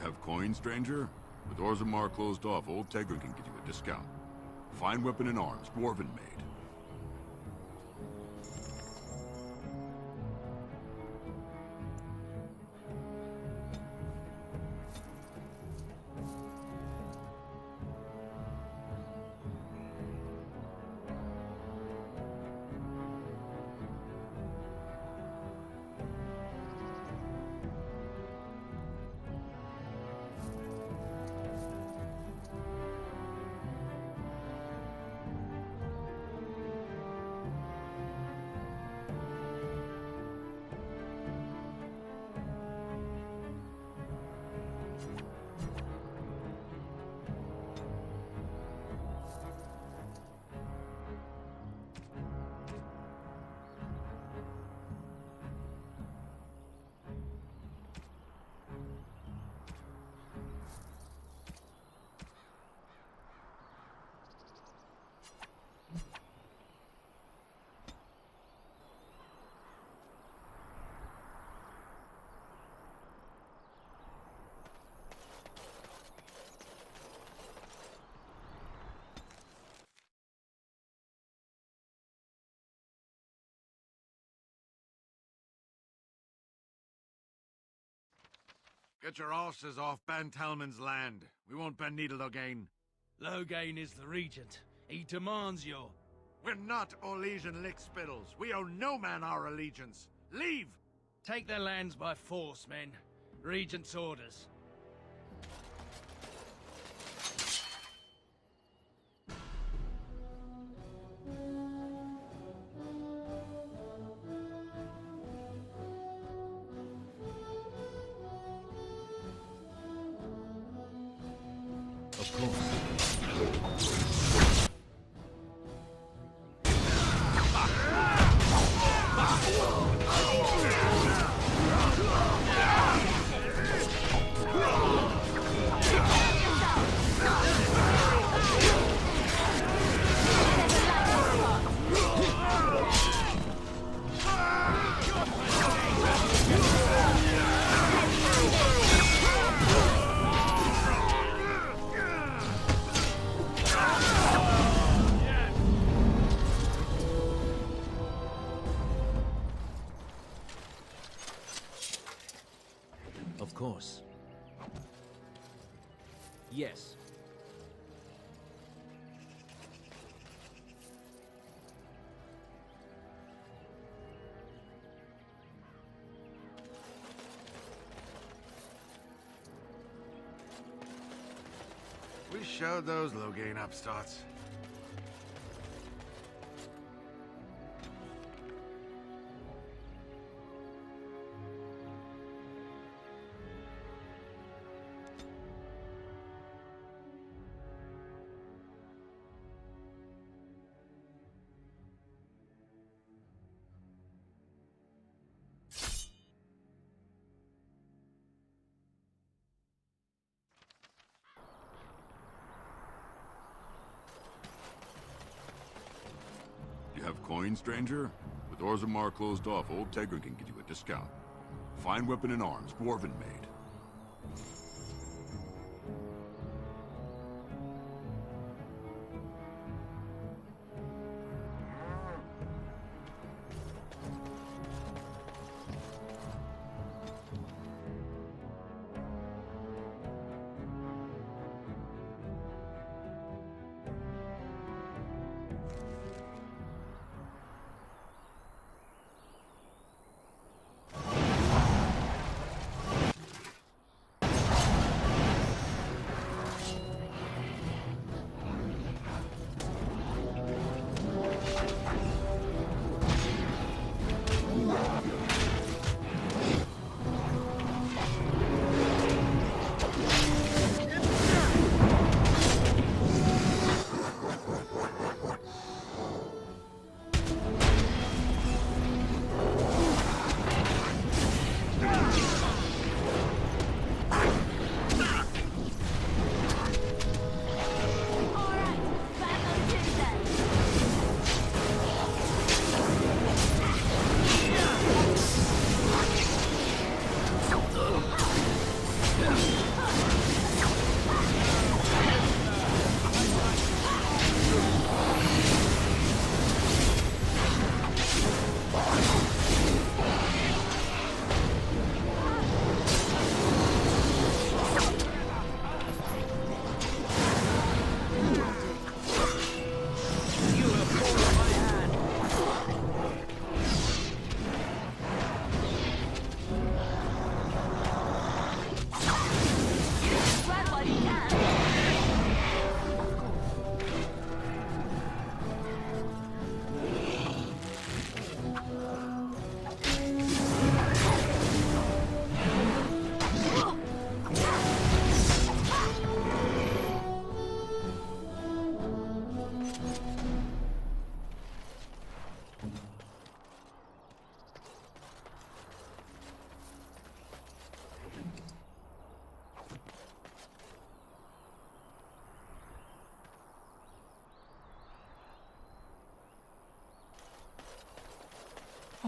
have coin, stranger? With Orzammar closed off, old Tegrin can give you a discount. Fine weapon and arms, dwarven made. Get your horses off Ben Talman's land. We won't bend needle again. Loghain is the regent. He demands your... We're not Orlesian lickspittles. We owe no man our allegiance. Leave! Take their lands by force, men. Regent's orders. Of course. Of course. Yes. We showed those Loghain upstarts. You have coin, stranger? With Orzammar closed off, old Tegrin can give you a discount. Fine weapon and arms, dwarven made.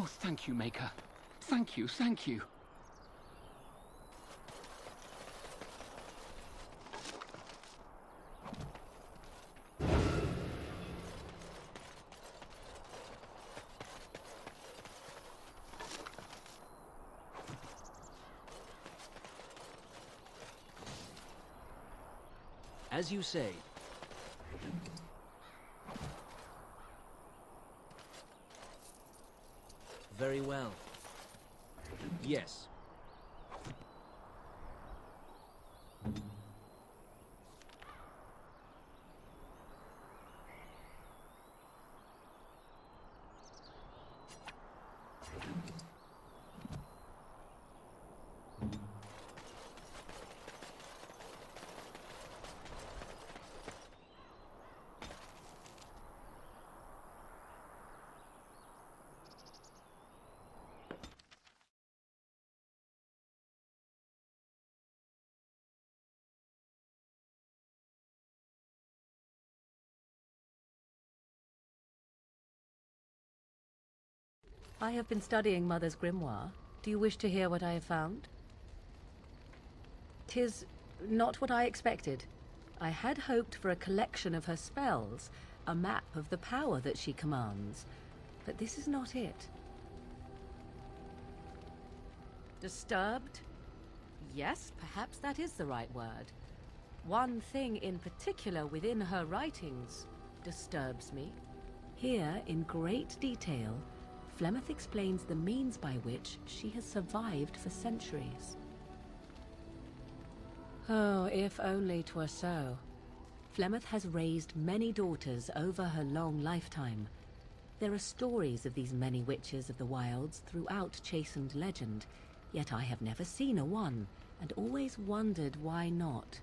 Oh, thank you, Maker. Thank you, thank you. As you say. Very well. Yes. I have been studying Mother's grimoire. Do you wish to hear what I have found? 'Tis not what I expected. I had hoped for a collection of her spells, a map of the power that she commands. But this is not it. Disturbed? Yes, perhaps that is the right word. One thing in particular within her writings disturbs me. Here, in great detail, Flemeth explains the means by which she has survived for centuries. Oh, if only 'twere so. Flemeth has raised many daughters over her long lifetime. There are stories of these many witches of the wilds throughout chastened legend, yet I have never seen a one, and always wondered why not.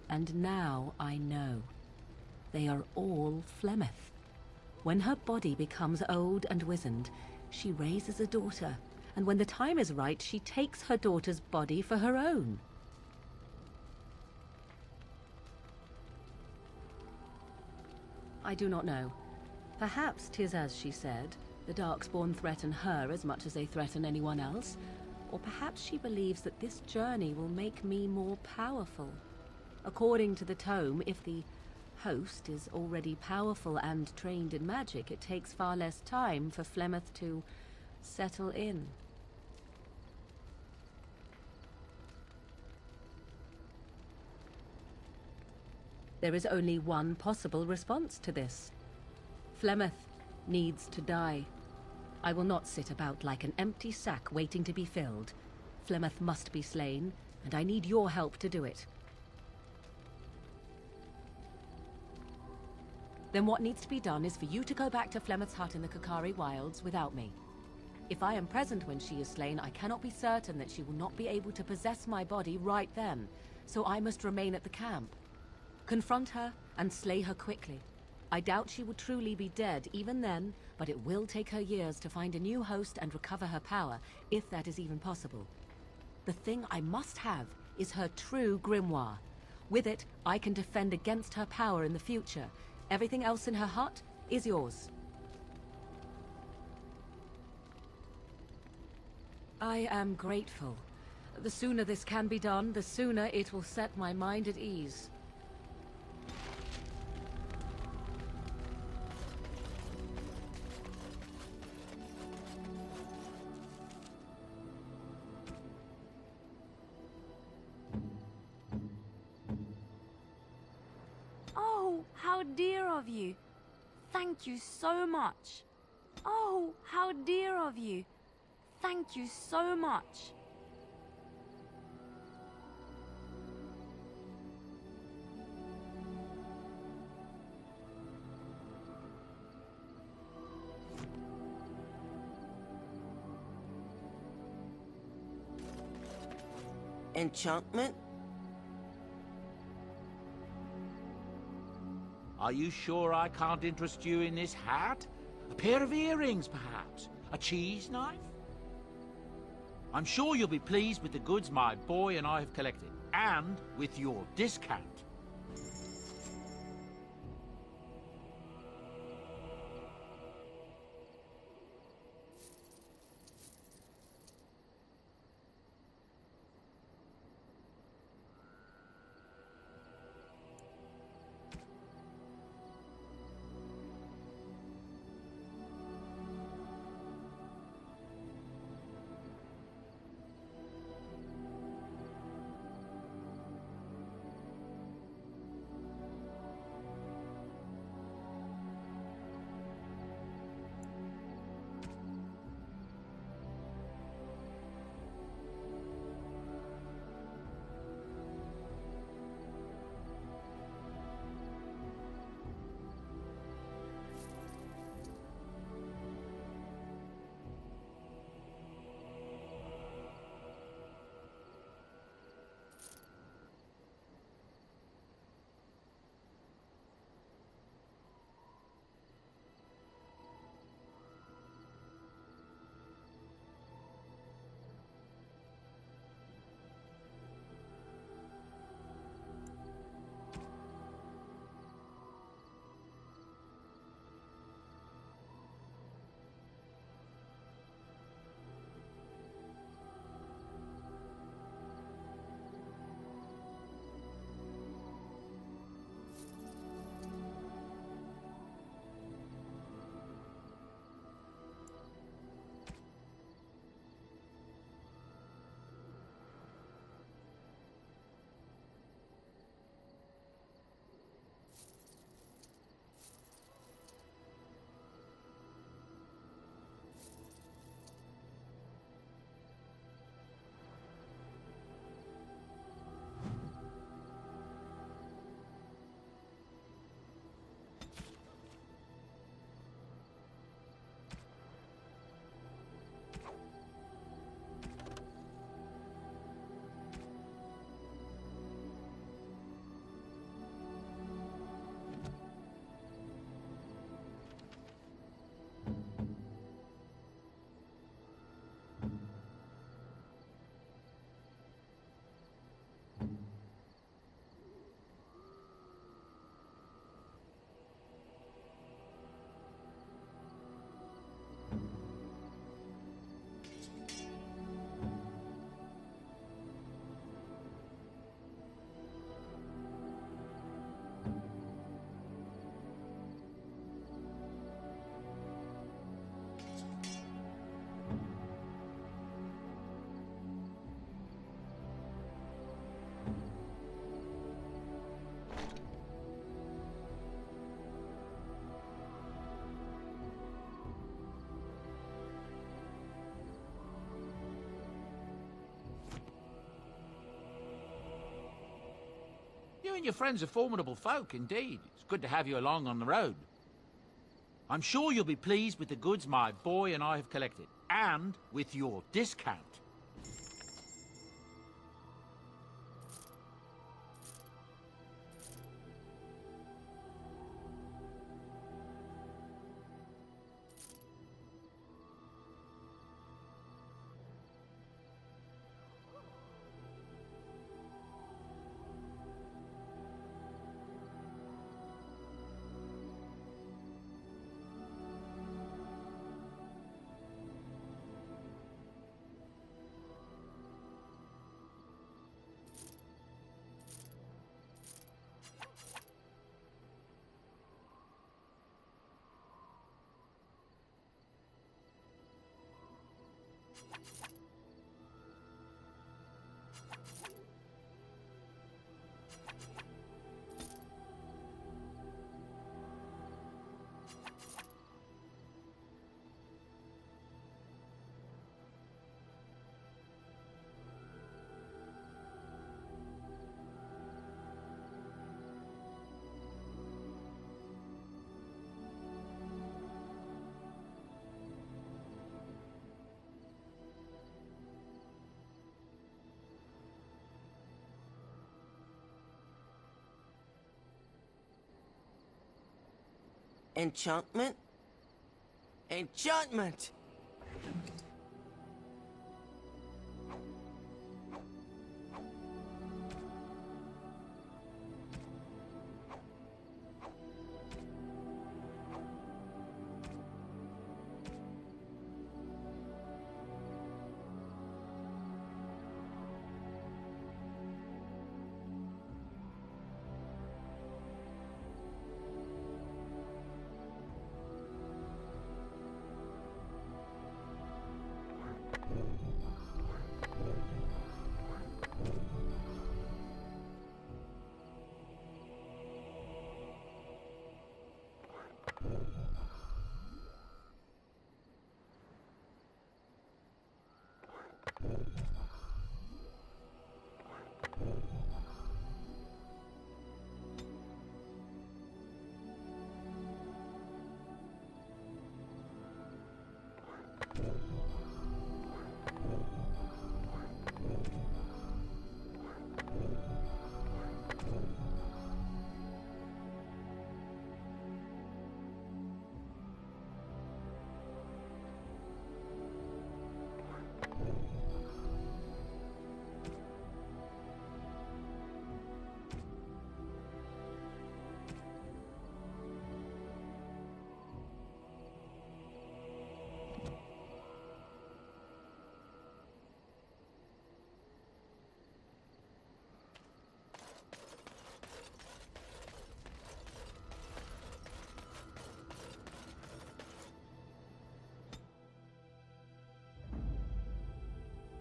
And now I know. They are all Flemeth. When her body becomes old and wizened, she raises a daughter, and when the time is right, she takes her daughter's body for her own. I do not know. Perhaps 'tis as she said, the Darkspawn threaten her as much as they threaten anyone else, or perhaps she believes that this journey will make me more powerful. According to the tome, if the host is already powerful and trained in magic, it takes far less time for Flemeth to settle in. There is only one possible response to this. Flemeth needs to die. I will not sit about like an empty sack waiting to be filled. Flemeth must be slain, and I need your help to do it. Then what needs to be done is for you to go back to Flemeth's hut in the Kakari Wilds without me. If I am present when she is slain, I cannot be certain that she will not be able to possess my body right then, so I must remain at the camp. Confront her and slay her quickly. I doubt she will truly be dead even then, but it will take her years to find a new host and recover her power, if that is even possible. The thing I must have is her true grimoire. With it, I can defend against her power in the future. Everything else in her hut is yours. I am grateful. The sooner this can be done, the sooner it will set my mind at ease. Oh, how dear of you. Thank you so much. Oh, how dear of you. Thank you so much. Enchantment? Are you sure I can't interest you in this hat? A pair of earrings, perhaps? A cheese knife? I'm sure you'll be pleased with the goods my boy and I have collected, and with your discount. You and your friends are formidable folk, indeed. It's good to have you along on the road. I'm sure you'll be pleased with the goods my boy and I have collected, and with your discount. Enchantment? Enchantment!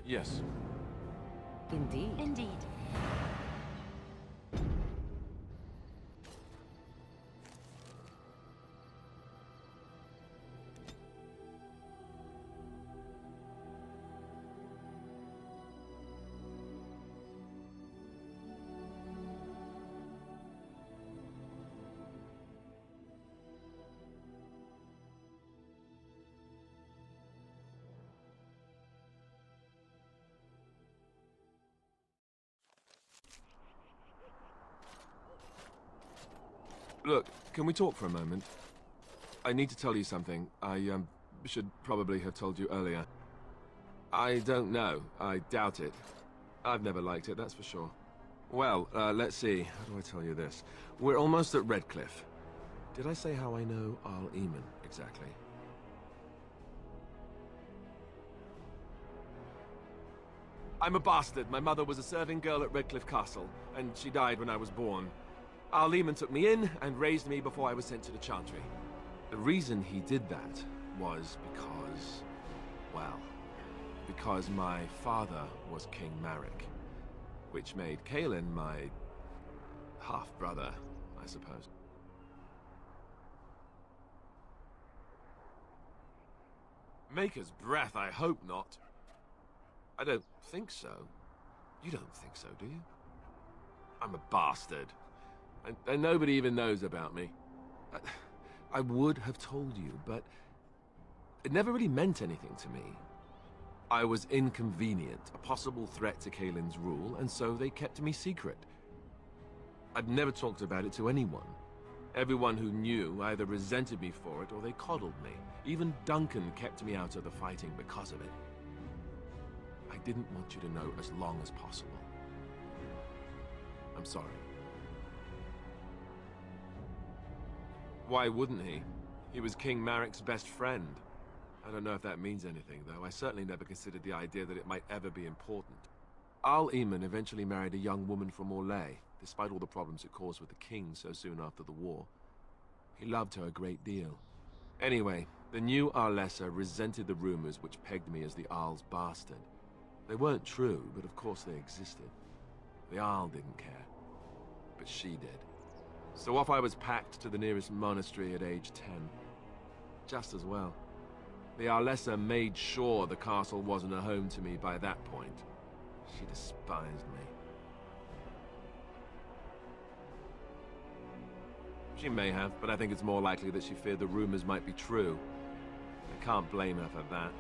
Yes. Indeed. Indeed. Look, can we talk for a moment? I need to tell you something. I, should probably have told you earlier. I don't know. I doubt it. I've never liked it, that's for sure. Well, let's see. How do I tell you this? We're almost at Redcliffe. Did I say how I know Arl Eamon, exactly? I'm a bastard. My mother was a serving girl at Redcliffe Castle, and she died when I was born. Arl Eamon took me in and raised me before I was sent to the Chantry. The reason he did that was because, well, because my father was King Marek, which made Kaelin my half-brother, I suppose. Maker's breath, I hope not. I don't think so. You don't think so, do you? I'm a bastard. And nobody even knows about me. I would have told you, but it never really meant anything to me. I was inconvenient, a possible threat to Kaelin's rule, and so they kept me secret. I'd never talked about it to anyone. Everyone who knew either resented me for it or they coddled me. Even Duncan kept me out of the fighting because of it. I didn't want you to know as long as possible. I'm sorry. Why wouldn't he? He was King Marek's best friend. I don't know if that means anything, though. I certainly never considered the idea that it might ever be important. Arl Eamon eventually married a young woman from Orlais, despite all the problems it caused with the king so soon after the war. He loved her a great deal. Anyway, the new Arlessa resented the rumors which pegged me as the Arl's bastard. They weren't true, but of course they existed. The Arl didn't care, but she did. So off I was packed to the nearest monastery at age 10. Just as well. The Arlessa made sure the castle wasn't a home to me by that point. She despised me. She may have, but I think it's more likely that she feared the rumors might be true. I can't blame her for that.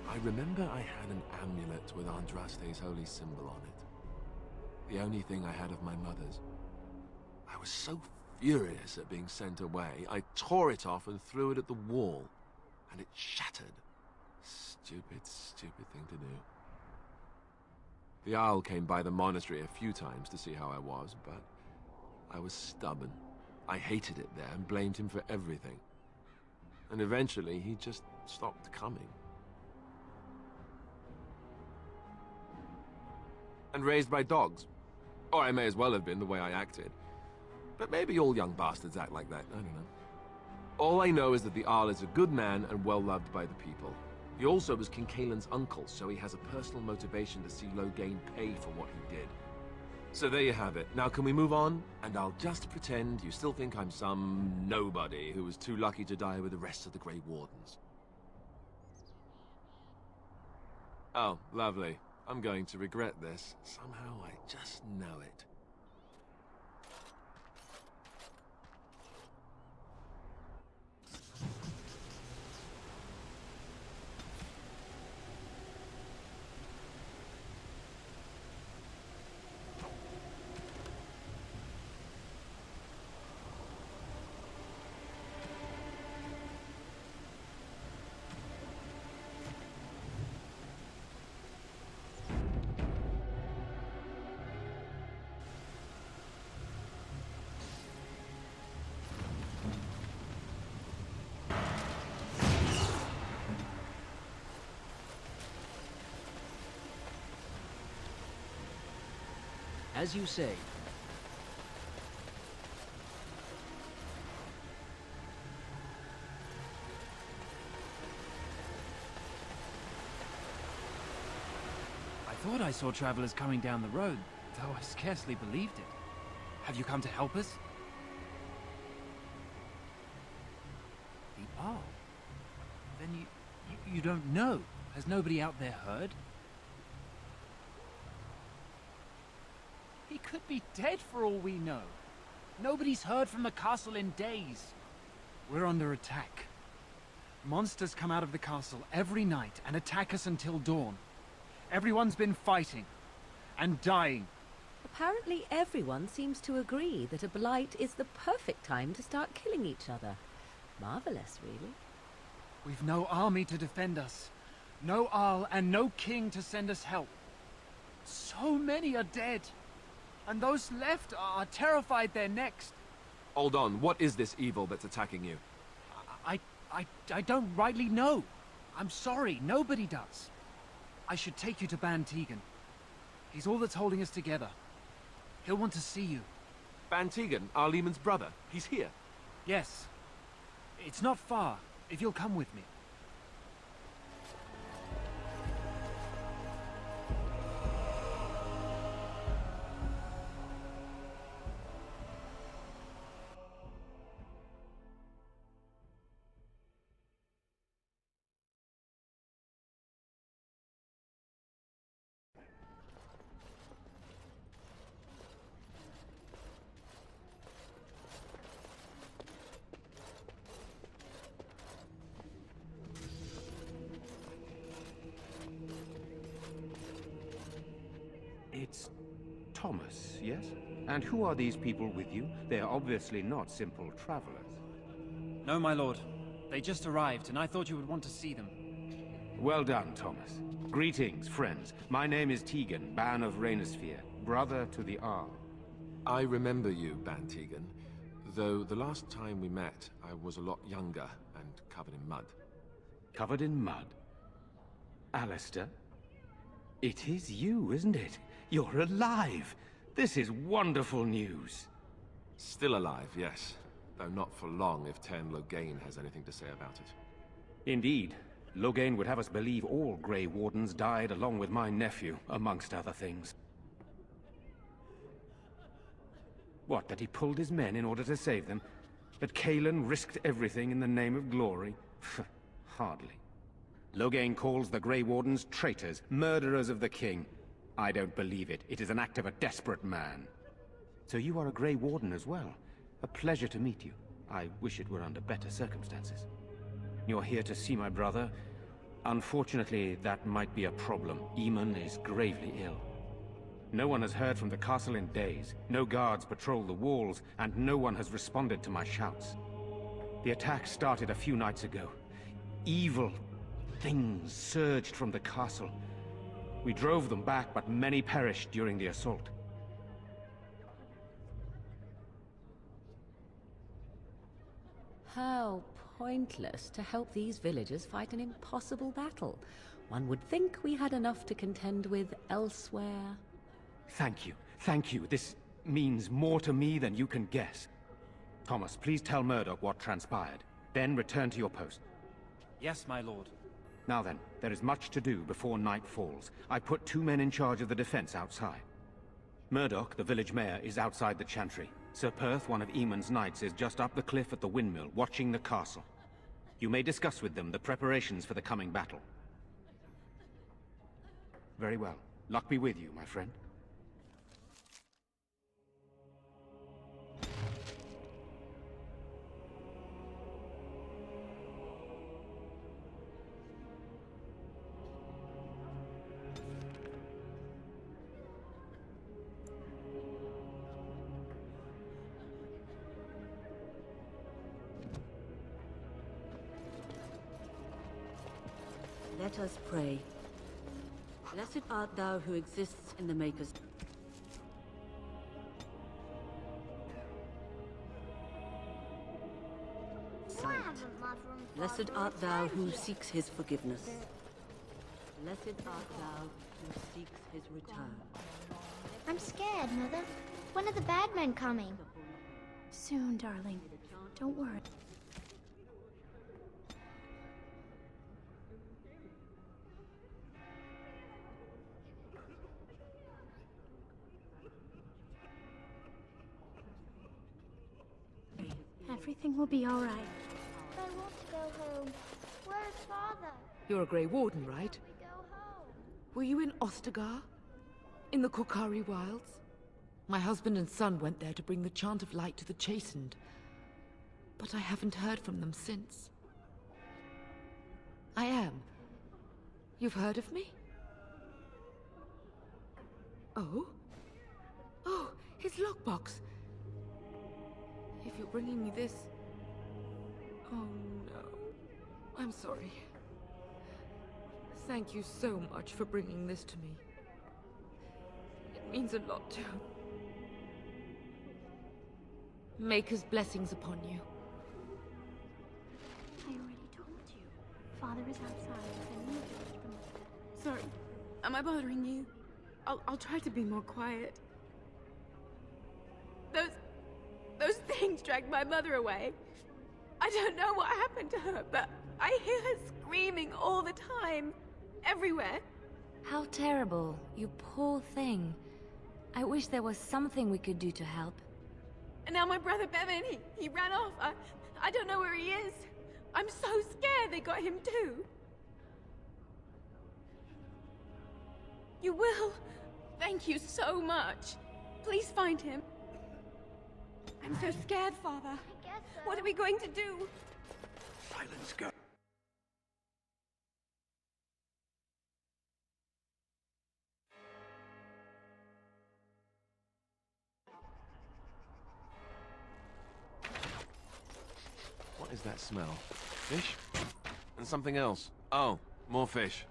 I remember I had an amulet with Andraste's holy symbol on it. The only thing I had of my mother's. I was so furious at being sent away, I tore it off and threw it at the wall. And it shattered. Stupid, stupid thing to do. The Owl came by the monastery a few times to see how I was, but I was stubborn. I hated it there and blamed him for everything. And eventually, he just stopped coming. And raised by dogs. Or I may as well have been the way I acted. But maybe all young bastards act like that, I don't know. All I know is that the Arl is a good man and well-loved by the people. He also was King Kaelin's uncle, so he has a personal motivation to see Loghain pay for what he did. So there you have it. Now can we move on? And I'll just pretend you still think I'm some nobody who was too lucky to die with the rest of the Grey Wardens. Oh, lovely. I'm going to regret this. Somehow I just know it. As you say. I thought I saw travelers coming down the road, though I scarcely believed it. Have you come to help us? The Arl? Then you don't know? Has nobody out there heard? He could be dead for all we know. Nobody's heard from the castle in days. We're under attack. Monsters come out of the castle every night and attack us until dawn. Everyone's been fighting and dying. Apparently everyone seems to agree that a blight is the perfect time to start killing each other. Marvelous, really. We've no army to defend us. No Arl and no king to send us help. So many are dead. And those left are terrified they're next. Hold on, what is this evil that's attacking you? I don't rightly know. I'm sorry, nobody does. I should take you to Ban Tegan. He's all that's holding us together. He'll want to see you. Ban Tegan, Arl Eamon's brother. He's here. Yes. It's not far, if you'll come with me. It's Thomas, yes? And who are these people with you? They are obviously not simple travelers. No, my lord. They just arrived, and I thought you would want to see them. Well done, Thomas. Greetings, friends. My name is Tegan, Ban of Rainersphere, brother to the Arl. I remember you, Ban Tegan, though the last time we met, I was a lot younger and covered in mud. Covered in mud? Alistair? It is you, isn't it? You're alive! This is wonderful news. Still alive, yes. Though not for long if Tern Loghain has anything to say about it. Indeed. Loghain would have us believe all Grey Wardens died along with my nephew, amongst other things. What, that he pulled his men in order to save them? That Cailan risked everything in the name of glory? Hardly. Loghain calls the Grey Wardens traitors, murderers of the king. I don't believe it. It is an act of a desperate man. So you are a Grey Warden as well. A pleasure to meet you. I wish it were under better circumstances. You're here to see my brother. Unfortunately, that might be a problem. Eamon is gravely ill. No one has heard from the castle in days. No guards patrol the walls, and no one has responded to my shouts. The attack started a few nights ago. Evil things surged from the castle. We drove them back, but many perished during the assault. How pointless to help these villagers fight an impossible battle. One would think we had enough to contend with elsewhere. Thank you. Thank you. This means more to me than you can guess. Thomas, please tell Murdoch what transpired. Then return to your post. Yes, my lord. Now then, there is much to do before night falls. I put 2 men in charge of the defense outside. Murdoch, the village mayor, is outside the chantry. Sir Perth, one of Eamon's knights, is just up the cliff at the windmill, watching the castle. You may discuss with them the preparations for the coming battle. Very well. Luck be with you, my friend. Let us pray. Blessed art thou who exists in the Maker's... sight. Blessed art thou who seeks his forgiveness. Blessed art thou who seeks his return. I'm scared, Mother. When are the bad men coming? Soon, darling. Don't worry. Everything will be all right. I want to go home. Where's Father? You're a Grey Warden, right? We go home. Were you in Ostagar? In the Korkari Wilds? My husband and son went there to bring the Chant of Light to the Chastened. But I haven't heard from them since. I am. You've heard of me? Oh? Oh, his lockbox. If you're bringing me this... Oh no. I'm sorry. Thank you so much for bringing this to me. It means a lot to... Maker's blessings upon you. I already told you. Father is outside with a new village from us. Sorry. Am I bothering you? I'll try to be more quiet. Those things dragged my mother away. I don't know what happened to her, but I hear her screaming all the time. Everywhere. How terrible, you poor thing. I wish there was something we could do to help. And now my brother Bevan, he ran off. I don't know where he is. I'm so scared they got him too. You will? Thank you so much. Please find him. I'm so scared, Father. I guess so. What are we going to do? Silence, girl. What is that smell? Fish? And something else. Oh, more fish.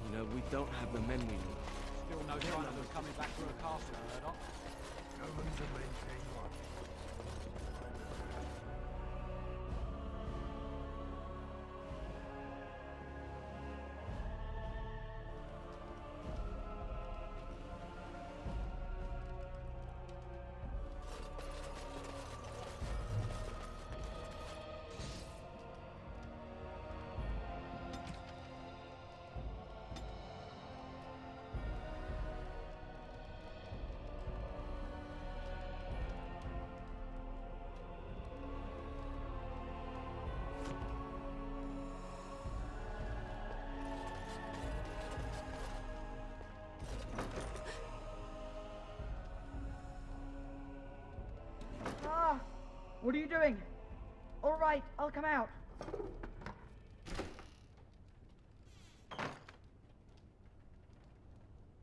You know, we don't have the men we need. Still no sign of them coming back to a castle, Murdoch. What are you doing? All right, I'll come out.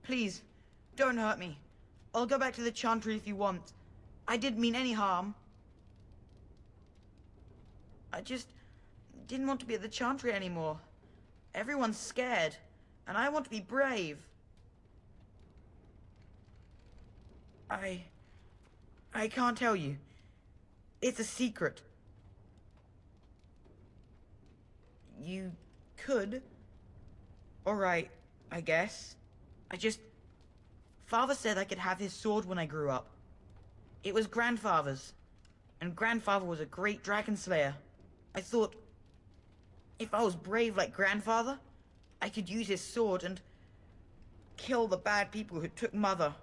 Please, don't hurt me. I'll go back to the Chantry if you want. I didn't mean any harm. I just didn't want to be at the Chantry anymore. Everyone's scared, and I want to be brave. I can't tell you. It's a secret. You could. Alright, I guess. Father said I could have his sword when I grew up. It was Grandfather's. And Grandfather was a great dragon slayer. I thought, if I was brave like Grandfather, I could use his sword and kill the bad people who took Mother.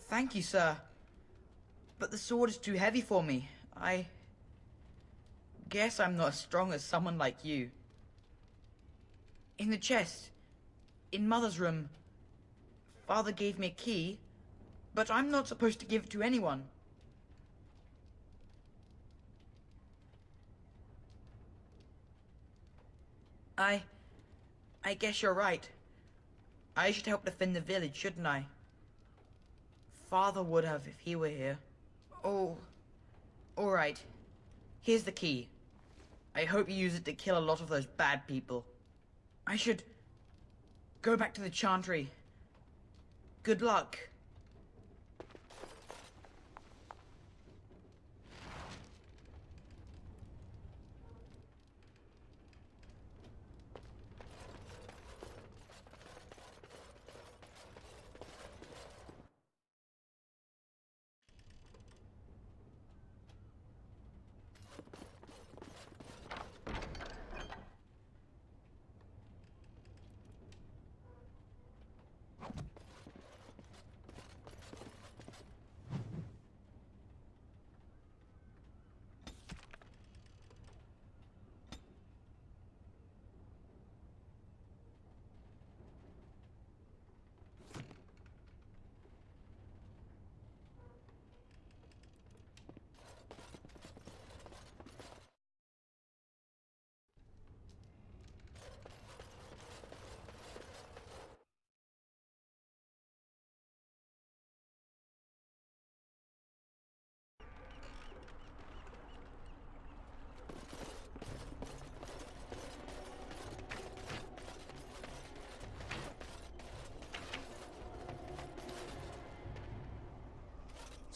Thank you, sir. But the sword is too heavy for me. I guess I'm not as strong as someone like you. In the chest, in Mother's room, Father gave me a key, but I'm not supposed to give it to anyone. I guess you're right. I should help defend the village, shouldn't I? Father would have if he were here. Oh, all right. Here's the key. I hope you use it to kill a lot of those bad people. I should go back to the Chantry. Good luck.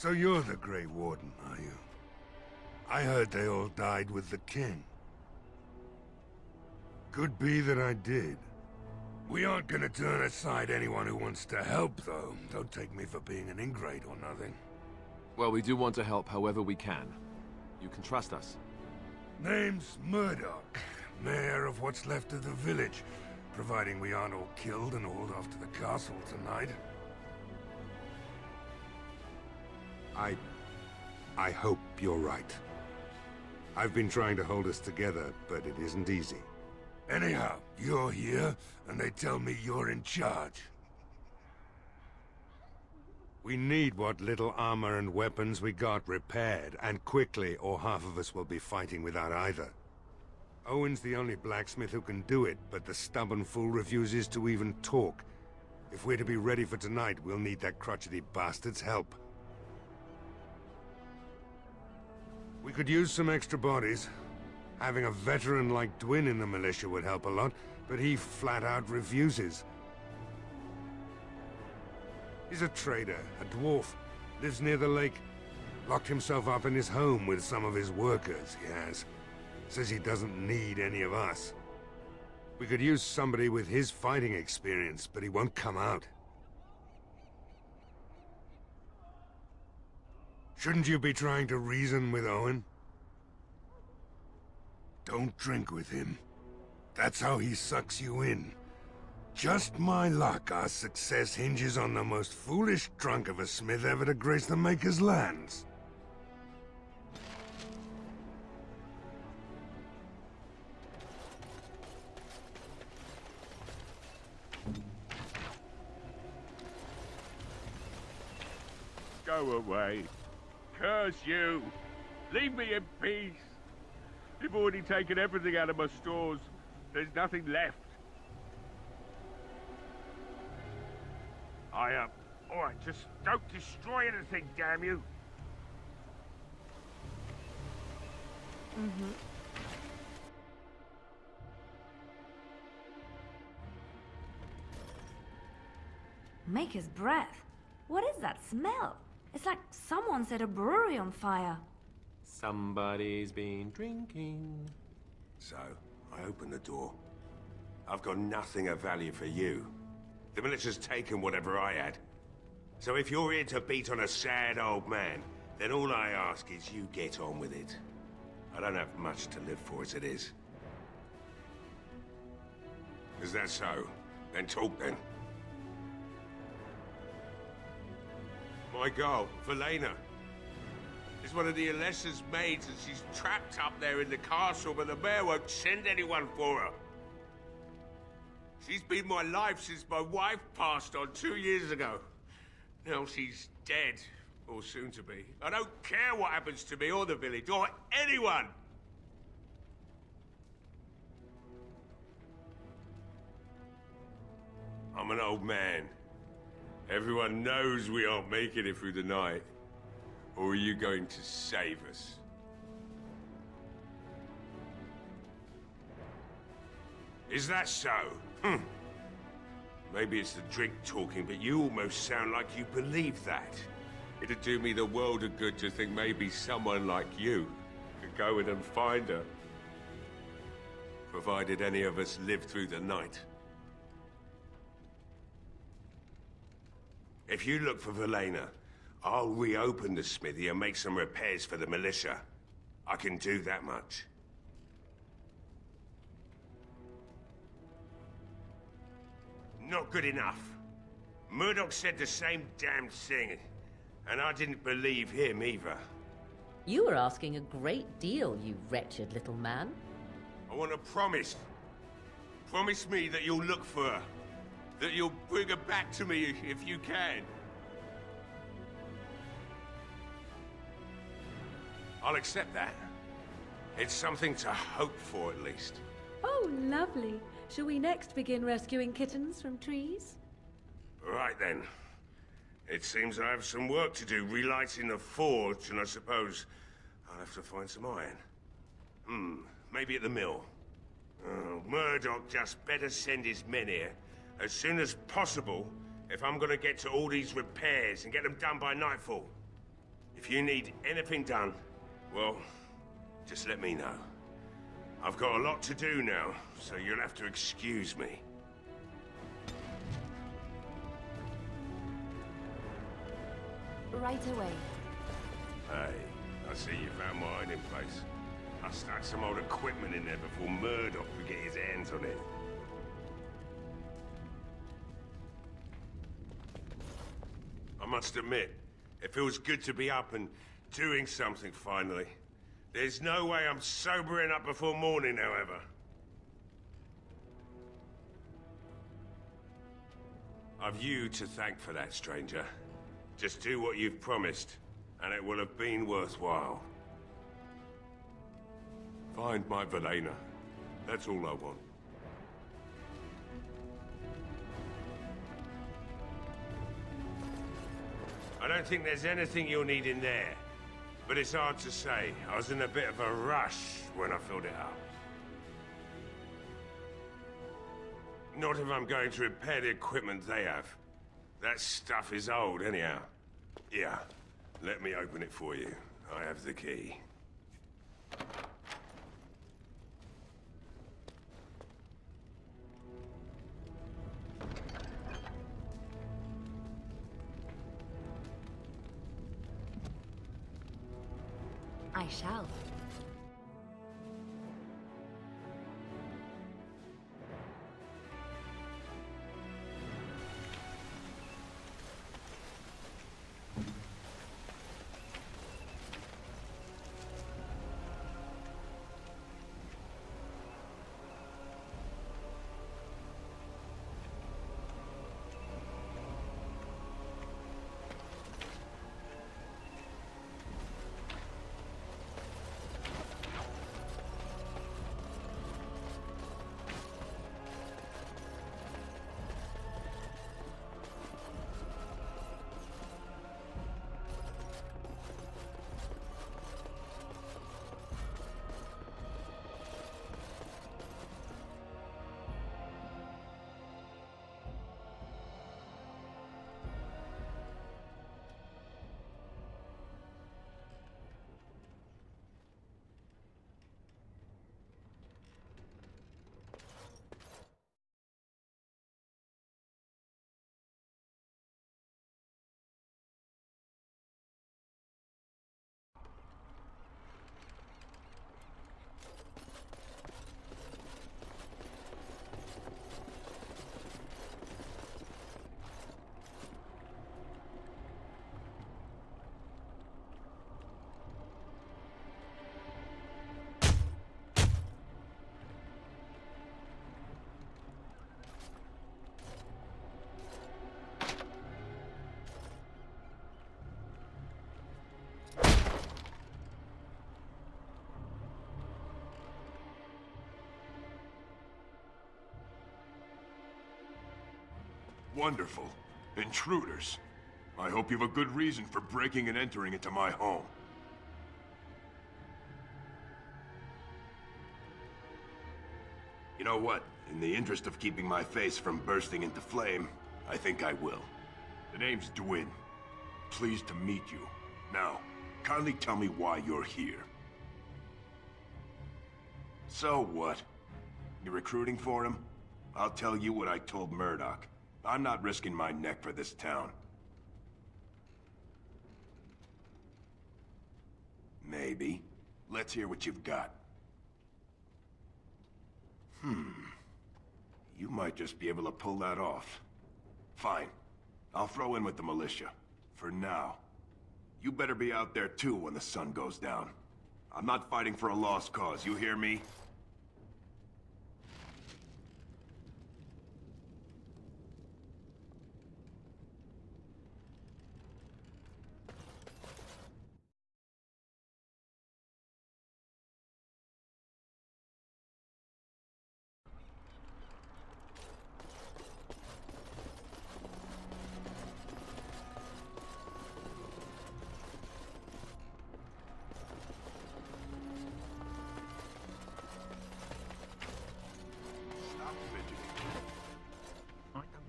So you're the Grey Warden, are you? I heard they all died with the king. Could be that I did. We aren't gonna turn aside anyone who wants to help, though. Don't take me for being an ingrate or nothing. Well, we do want to help however we can. You can trust us. Name's Murdoch, mayor of what's left of the village, providing we aren't all killed and hauled off to the castle tonight. I hope you're right. I've been trying to hold us together, but it isn't easy. Anyhow, you're here, and they tell me you're in charge. We need what little armor and weapons we got repaired, and quickly, or half of us will be fighting without either. Owen's the only blacksmith who can do it, but the stubborn fool refuses to even talk. If we're to be ready for tonight, we'll need that crotchety bastard's help. We could use some extra bodies. Having a veteran like Dwyn in the militia would help a lot, but he flat out refuses. He's a trader, a dwarf, lives near the lake. Locked himself up in his home with some of his workers, he has. Says he doesn't need any of us. We could use somebody with his fighting experience, but he won't come out. Shouldn't you be trying to reason with Owen? Don't drink with him. That's how he sucks you in. Just my luck, our success hinges on the most foolish drunk of a smith ever to grace the Maker's lands. Go away. Curse you. Leave me in peace. You've already taken everything out of my stores. There's nothing left. Alright, just don't destroy anything, damn you. Maker's breath. What is that smell? It's like someone set a brewery on fire. Somebody's been drinking. So, I opened the door. I've got nothing of value for you. The militia's taken whatever I had. So if you're here to beat on a sad old man, then all I ask is you get on with it. I don't have much to live for as it is. Is that so? Then talk then. My girl, Velena, is one of the Alessa's maids, and she's trapped up there in the castle, but the mayor won't send anyone for her. She's been my life since my wife passed on 2 years ago. Now she's dead, or soon to be. I don't care what happens to me or the village, or anyone! I'm an old man. Everyone knows we aren't making it through the night. Or are you going to save us? Is that so? Maybe it's the drink talking, but you almost sound like you believe that. It'd do me the world of good to think maybe someone like you could go in and find her. Provided any of us live through the night. If you look for Velena, I'll reopen the smithy and make some repairs for the militia. I can do that much. Not good enough. Murdoch said the same damn thing, and I didn't believe him either. You were asking a great deal, you wretched little man. I want to promise. Promise me that you'll look for her. That you'll bring her back to me if you can. I'll accept that. It's something to hope for, at least. Oh, lovely. Shall we next begin rescuing kittens from trees? Right then. It seems I have some work to do relighting the forge, and I suppose I'll have to find some iron. Maybe at the mill. Oh, Murdoch just better send his men here as soon as possible if I'm gonna get to all these repairs and get them done by nightfall. If you need anything done, well, just let me know. I've got a lot to do now, so you'll have to excuse me. Right away. Hey, I see you found my hiding place. I'll stack some old equipment in there before Murdoch could get his hands on it. I must admit, it feels good to be up and doing something finally. There's no way I'm sobering up before morning, however. I've you to thank for that, stranger. Just do what you've promised, and it will have been worthwhile. Find my Velena. That's all I want. I don't think there's anything you'll need in there. But it's hard to say. I was in a bit of a rush when I filled it up. Not if I'm going to repair the equipment they have. That stuff is old, anyhow. Yeah, let me open it for you. I have the key. I shall. Wonderful. Intruders. I hope you have a good reason for breaking and entering into my home. You know what? In the interest of keeping my face from bursting into flame, I think I will. The name's Dwyn. Pleased to meet you. Now, kindly tell me why you're here. So what? You recruiting for him? I'll tell you what I told Murdoch. I'm not risking my neck for this town. Maybe. Let's hear what you've got. You might just be able to pull that off. Fine. I'll throw in with the militia. For now. You better be out there too when the sun goes down. I'm not fighting for a lost cause, you hear me?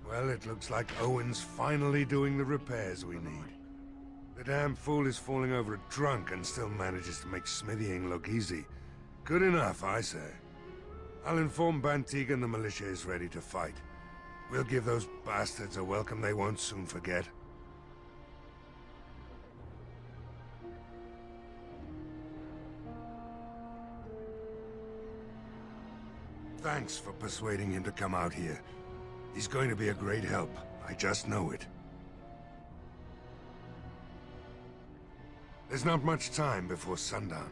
Well, it looks like Owen's finally doing the repairs we need. The damn fool is falling over drunk and still manages to make smithying look easy. Good enough, I say. I'll inform Bantig and the militia is ready to fight. We'll give those bastards a welcome they won't soon forget. Thanks for persuading him to come out here. He's going to be a great help. I just know it. There's not much time before sundown.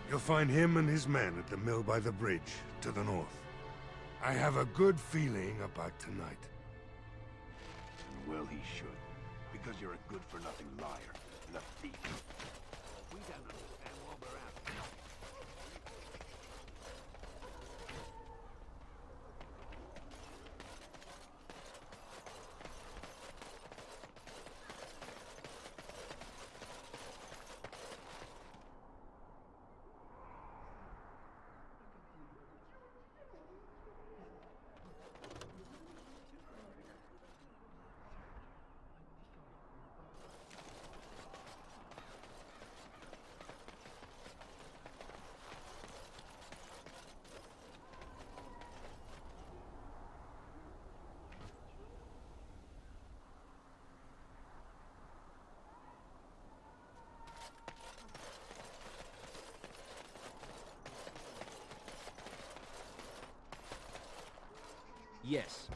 You'll find him and his men at the mill by the bridge, to the north. I have a good feeling about tonight. well he should. Because you're a good-for-nothing liar and a thief. We don't understand what we're after. Yes.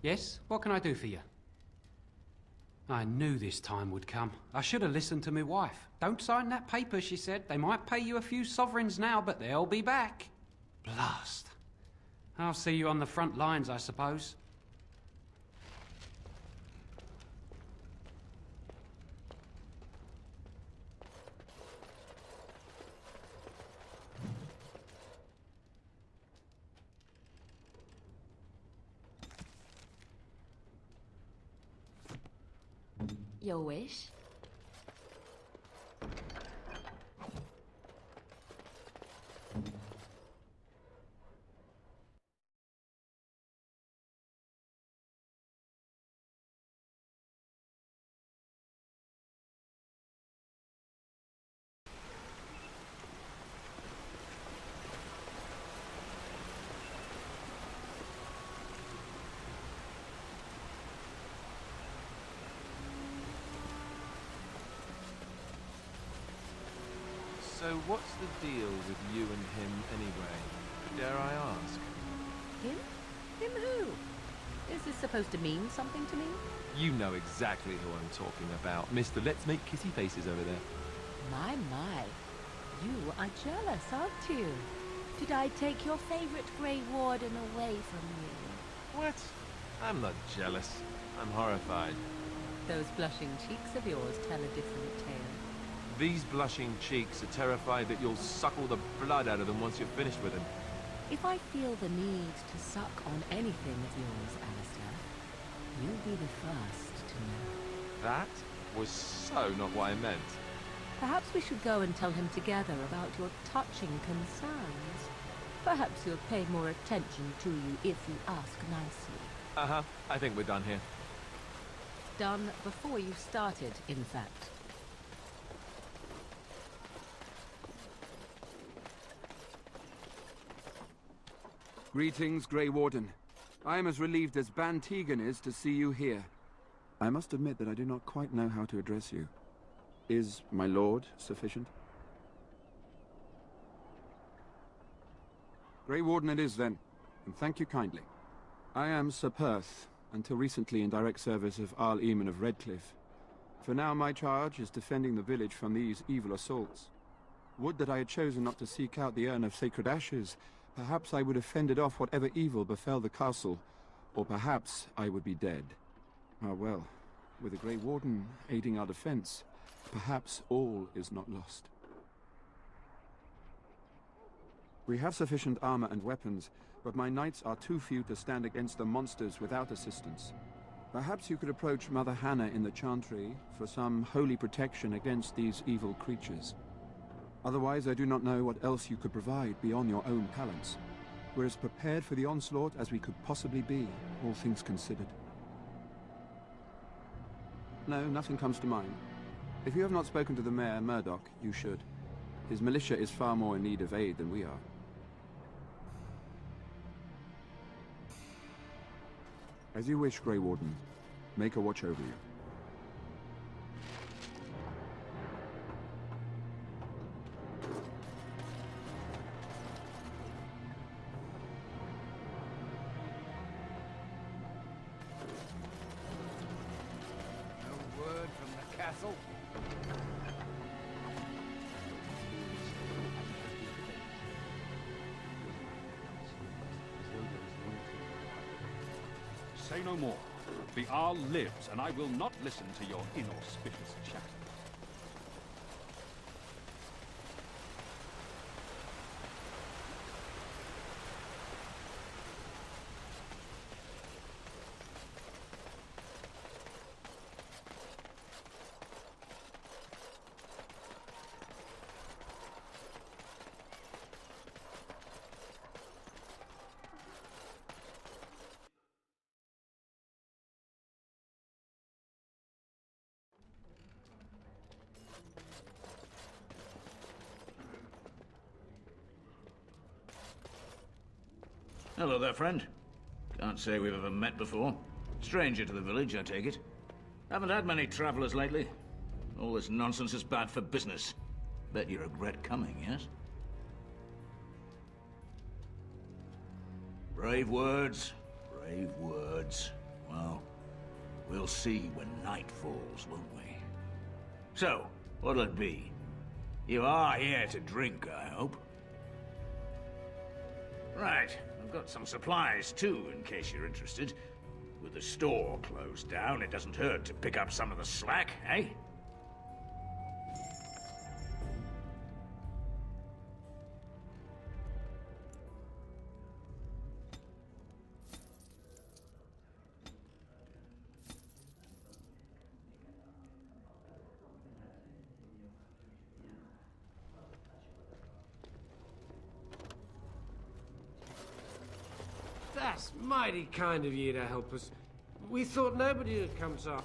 Yes? What can I do for you? I knew this time would come. I should have listened to my wife. Don't sign that paper, she said. They might pay you a few sovereigns now, but they'll be back. Blast. I'll see you on the front lines, I suppose. Your wish? So what's the deal with you and him anyway? Dare I ask? Him? Him who? Is this supposed to mean something to me? You know exactly who I'm talking about. Mr. Let's Make Kissy Faces over there. My. You are jealous, aren't you? Did I take your favorite Grey Warden away from you? What? I'm not jealous. I'm horrified. Those blushing cheeks of yours tell a different tale. These blushing cheeks are terrified that you'll suck all the blood out of them once you're finished with them. If I feel the need to suck on anything of yours, Alistair, you'll be the first to know. That was so not what I meant. Perhaps we should go and tell him together about your touching concerns. Perhaps he'll pay more attention to you if you ask nicely. Uh-huh. I think we're done here. Done before you started, in fact. Greetings, Grey Warden. I am as relieved as Ban Tegan is to see you here. I must admit that I do not quite know how to address you. Is my lord sufficient? Grey Warden it is, then, and thank you kindly. I am Sir Perth, until recently in direct service of Arl Eamon of Redcliffe. For now my charge is defending the village from these evil assaults. Would that I had chosen not to seek out the urn of sacred ashes. Perhaps I would have fended off whatever evil befell the castle, or perhaps I would be dead. Ah well, with the Grey Warden aiding our defense, perhaps all is not lost. We have sufficient armor and weapons, but my knights are too few to stand against the monsters without assistance. Perhaps you could approach Mother Hannah in the Chantry for some holy protection against these evil creatures. Otherwise, I do not know what else you could provide beyond your own talents. We're as prepared for the onslaught as we could possibly be, all things considered. No, nothing comes to mind. If you have not spoken to the Mayor, Murdoch, you should. His militia is far more in need of aid than we are. As you wish, Grey Warden. Make a watch over you. No word from the castle? Say no more. The Arl lives, and I will not listen to your inauspicious chatter. Hello there, friend. Can't say we've ever met before. Stranger to the village, I take it. Haven't had many travelers lately. All this nonsense is bad for business. Bet you regret coming, yes? Brave words, brave words. Well, we'll see when night falls, won't we? So, what'll it be? You are here to drink, I hope? Right. I've got some supplies, too, in case you're interested. With the store closed down, it doesn't hurt to pick up some of the slack, eh? That's mighty kind of you to help us. We thought nobody would come to...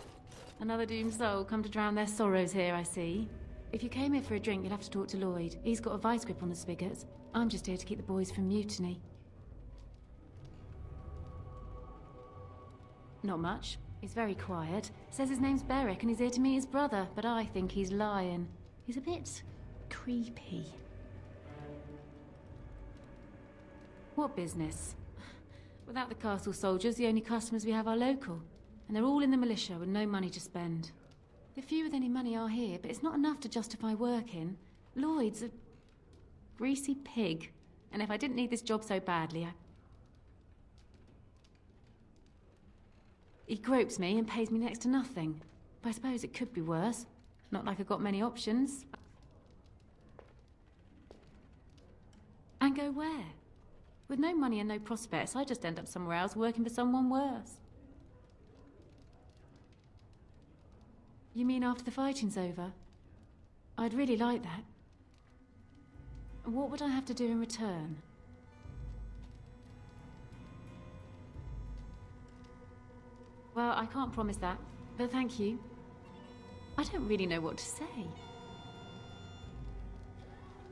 Another doomed soul come to drown their sorrows here, I see. If you came here for a drink, you'd have to talk to Lloyd. He's got a vice grip on the spigots. I'm just here to keep the boys from mutiny. Not much. He's very quiet. Says his name's Beric and he's here to meet his brother, but I think he's lying. He's a bit... creepy. What business? Without the castle soldiers, the only customers we have are local. And they're all in the militia with no money to spend. The few with any money are here, but it's not enough to justify working. Lloyd's a... greasy pig. And if I didn't need this job so badly, He gropes me and pays me next to nothing. But I suppose it could be worse. Not like I've got many options. And go where? With no money and no prospects, I just end up somewhere else working for someone worse. You mean after the fighting's over? I'd really like that. What would I have to do in return? Well, I can't promise that, but thank you. I don't really know what to say.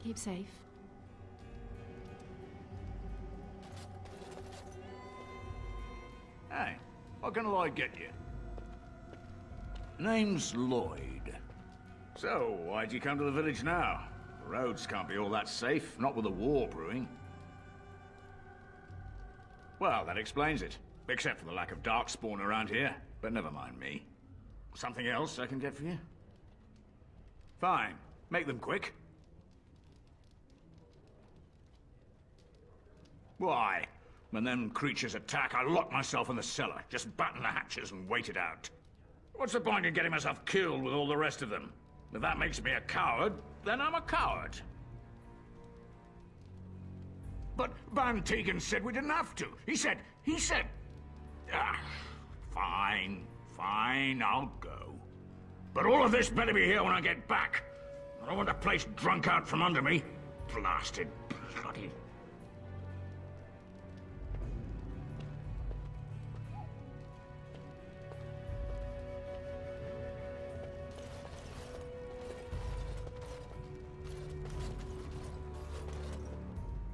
Keep safe. Hey, what can Lloyd get you? Name's Lloyd. So, why'd you come to the village now? The roads can't be all that safe, not with a war brewing. Well, that explains it. Except for the lack of darkspawn around here. But never mind me. Something else I can get for you? Fine. Make them quick. Why? When them creatures attack, I lock myself in the cellar. Just batten the hatches and wait it out. What's the point in getting myself killed with all the rest of them? If that makes me a coward, then I'm a coward. But Van Tegan said we didn't have to. He said... Ah, fine, I'll go. But all of this better be here when I get back. I don't want the place drunk out from under me. Blasted bloody...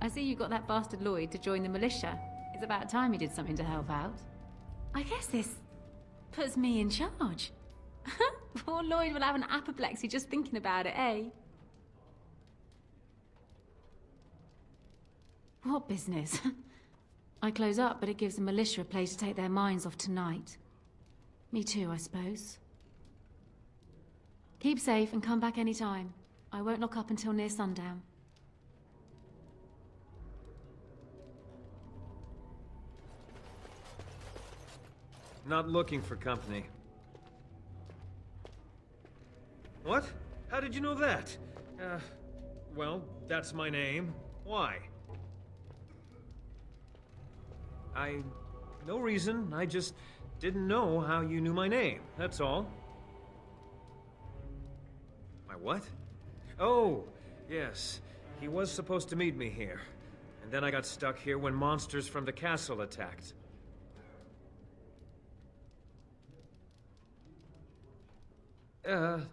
I see you got that bastard Lloyd to join the militia. It's about time he did something to help out. I guess this puts me in charge. Poor Lloyd will have an apoplexy just thinking about it, eh? What business? I close up, but it gives the militia a place to take their minds off tonight. Me too, I suppose. Keep safe and come back any time. I won't lock up until near sundown. Not looking for company. What? How did you know that? Well, that's my name. Why? No reason. I just didn't know how you knew my name, that's all. My what? Oh, yes. He was supposed to meet me here. And then I got stuck here when monsters from the castle attacked.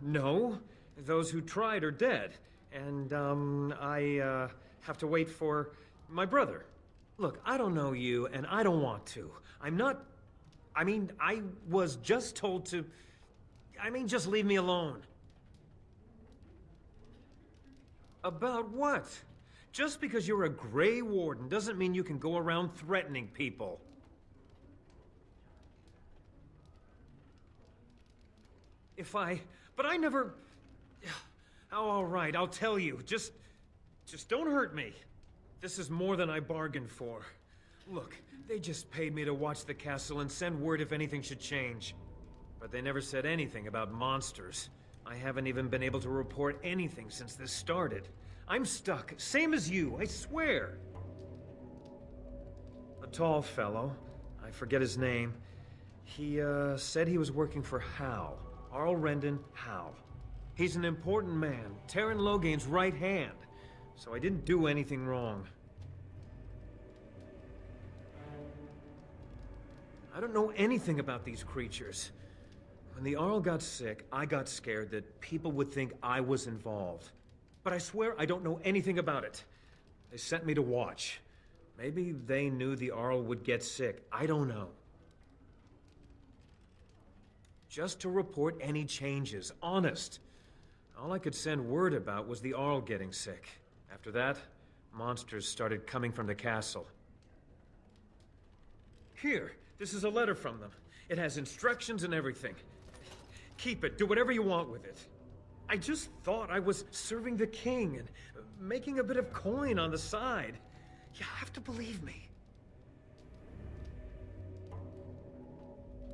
No. Those who tried are dead. And, I have to wait for my brother. Look, I don't know you, and I don't want to. I was just told to... just leave me alone. About what? Just because you're a Grey Warden doesn't mean you can go around threatening people. But I never... Oh, all right, I'll tell you. Just don't hurt me. This is more than I bargained for. Look, they just paid me to watch the castle and send word if anything should change. But they never said anything about monsters. I haven't even been able to report anything since this started. I'm stuck, same as you, I swear. A tall fellow, I forget his name, he said he was working for Hal. Arl Rendon Hal. He's an important man, Terran Loghain's right hand. So I didn't do anything wrong. I don't know anything about these creatures. When the Arl got sick, I got scared that people would think I was involved. But I swear I don't know anything about it. They sent me to watch. Maybe they knew the Arl would get sick. I don't know. Just to report any changes, honest. All I could send word about was the Arl getting sick. After that, monsters started coming from the castle. Here, this is a letter from them. It has instructions and everything. Keep it, do whatever you want with it. I just thought I was serving the king and making a bit of coin on the side. You have to believe me.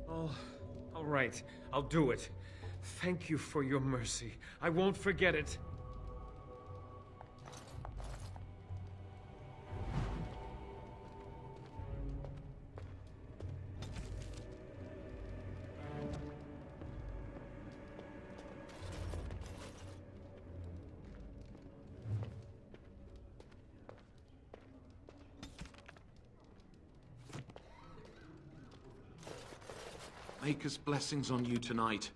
Oh, all right, I'll do it. Thank you for your mercy. I won't forget it. Maker's blessings on you tonight.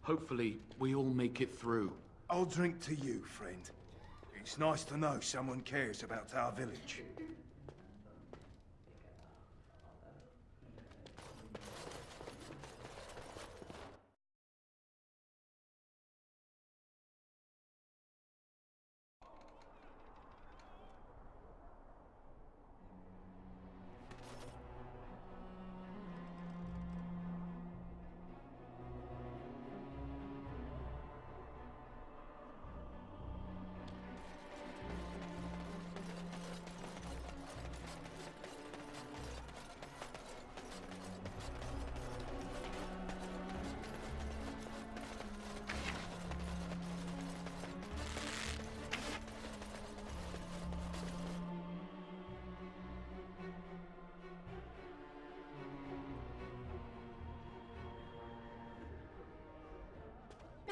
Hopefully, we all make it through. I'll drink to you, friend. It's nice to know someone cares about our village.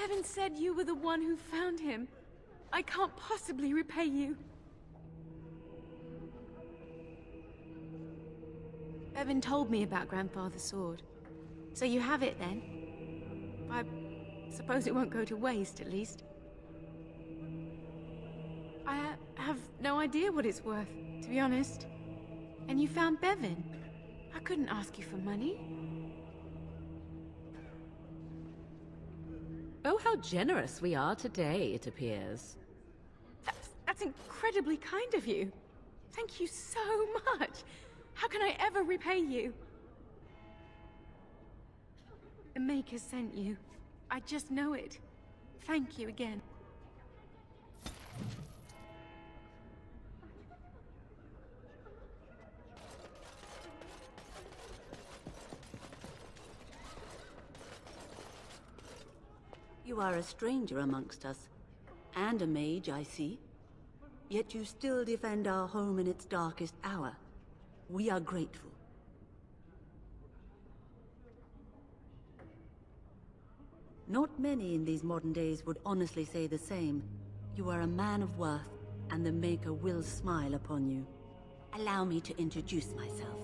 Bevan said you were the one who found him. I can't possibly repay you. Bevan told me about Grandfather's sword. So you have it then? I suppose it won't go to waste, at least. I have no idea what it's worth, to be honest. And you found Bevan. I couldn't ask you for money. Oh, how generous we are today, it appears. That's incredibly kind of you. Thank you so much. How can I ever repay you? The Maker sent you. I just know it. Thank you again. You are a stranger amongst us, and a mage, I see. Yet you still defend our home in its darkest hour. We are grateful. Not many in these modern days would honestly say the same. You are a man of worth, and the Maker will smile upon you. Allow me to introduce myself.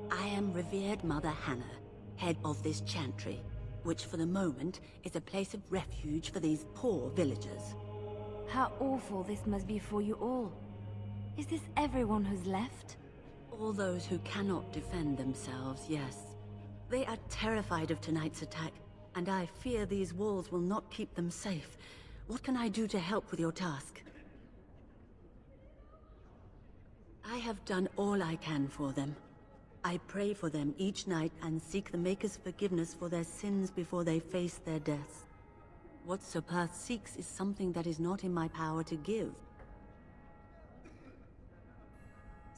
I am revered Mother Hannah, head of this chantry, which for the moment is a place of refuge for these poor villagers. How awful this must be for you all. Is this everyone who's left? All those who cannot defend themselves, yes. They are terrified of tonight's attack, and I fear these walls will not keep them safe. What can I do to help with your task? I have done all I can for them. I pray for them each night and seek the Maker's forgiveness for their sins before they face their deaths. What Sir Perth seeks is something that is not in my power to give.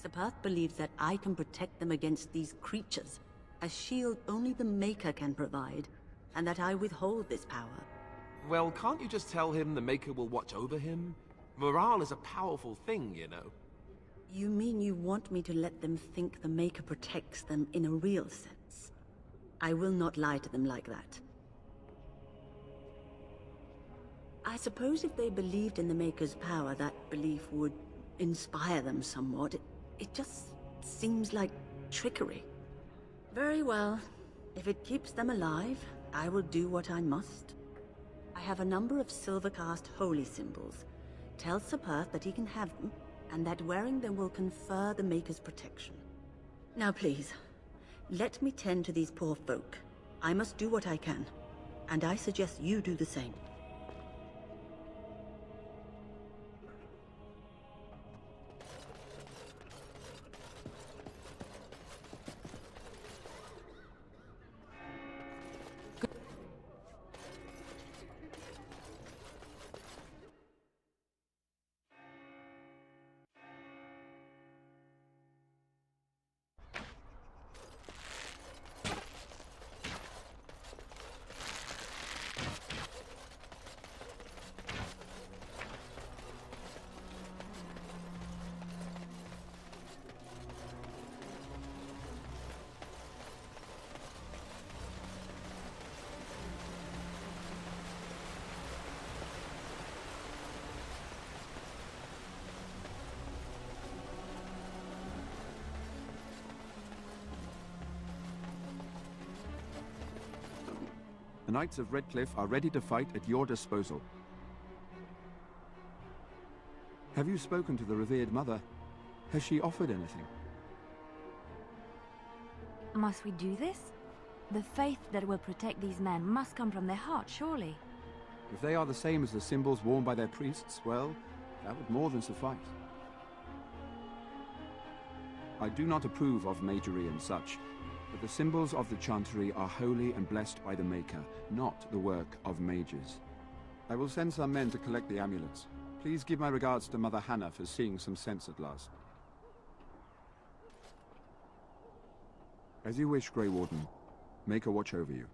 Sir Perth believes that I can protect them against these creatures, a shield only the Maker can provide, and that I withhold this power. Well, can't you just tell him the Maker will watch over him? Morale is a powerful thing, you know. You mean you want me to let them think the Maker protects them in a real sense? I will not lie to them like that. I suppose if they believed in the Maker's power, that belief would inspire them somewhat. It just seems like trickery. Very well. If it keeps them alive, I will do what I must. I have a number of silver-cast holy symbols. Tell Sir Perth that he can have them, and that wearing them will confer the Maker's protection. Now please, let me tend to these poor folk. I must do what I can, and I suggest you do the same. The Knights of Redcliffe are ready to fight at your disposal. Have you spoken to the revered mother? Has she offered anything? Must we do this? The faith that will protect these men must come from their heart, surely. If they are the same as the symbols worn by their priests, well, that would more than suffice. I do not approve of magery and such, but the symbols of the Chantry are holy and blessed by the Maker, not the work of mages. I will send some men to collect the amulets. Please give my regards to Mother Hannah for seeing some sense at last. As you wish, Grey Warden. Maker watch over you.